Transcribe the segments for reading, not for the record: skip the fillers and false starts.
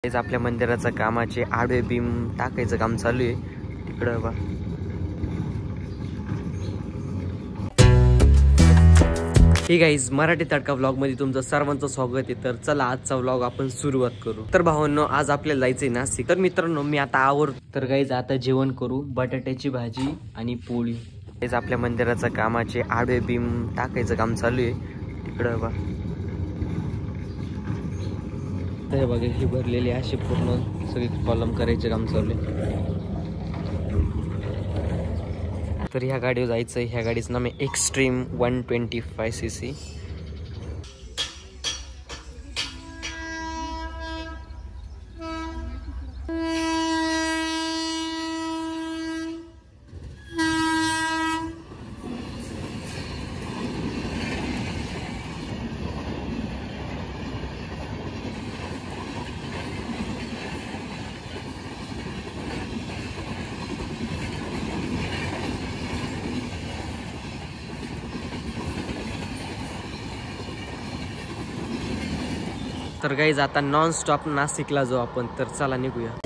हेच आपल्या मंदिराचं कामाचे आडवे बीम टाकायचं काम चालू आहे तिकडं बा. हे गाईज, मराठी तडका व्लॉग मध्ये तुमचं सर्वांचं स्वागत आहे. तर चला आजचा व्लॉग आपण सुरुवात करू. तर भावांनो, आज आपल्याला जायचंय नाशिक. तर मित्रांनो, मी आता तर गाईज आता जेवण करू. बटाट्याची भाजी आणि पोळी. हेच आपल्या मंदिराचं कामाचे आडवे बीम टाकायचं काम चालू आहे तिकडं बा. हे बघा, ही भरलेली अशी पूर्ण सगळी कॉलम करायचे काम चालू आहे. तर ह्या गाडीवर जायचं. ह्या गाडीचं नाव आहे एक्स्ट्रीम 125cc. तर गाईज आता नॉन स्टॉप नाशिकला जाऊ आपण. तर चला निघूया.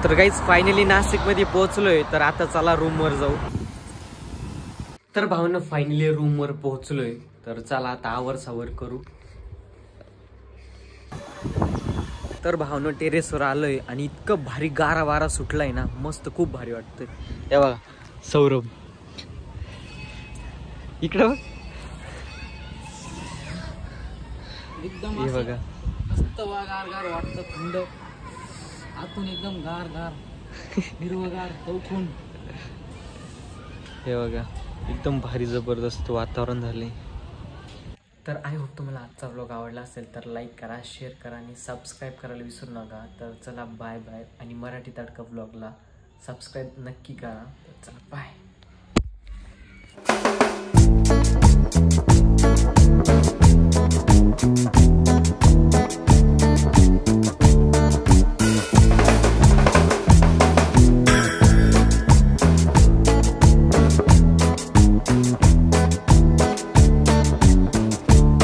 तर गाईज फायनली नाशिक मध्ये पोहोचलोय. तर आता चला रूम वर जाऊ. तर भावना फायनली रूम वर पोहोचलोय. तर चला आता आवर करू. तर भावना टेरेस वर आलोय आणि इतकं भारी गारा वारा सुटलाय ना, मस्त खूप भारी वाटतंय. हे बघा सौरभ इकडं बघ. एकदम हे बघा मस्त गार गार वाटतं. थंड आतून एकदम गार गार हिरवगार चौकून. हे बघा एकदम भारी जबरदस्त वातावरण झाले. तर आय होप तुम्हाला आजचा व्लॉग आवडला असेल तर लाईक करा, शेअर करा आणि सबस्क्राईब करायला विसरू नका. तर चला बाय बाय. आणि मराठी तडका व्लॉगला सबस्क्राईब नक्की करा. तर चला बाय.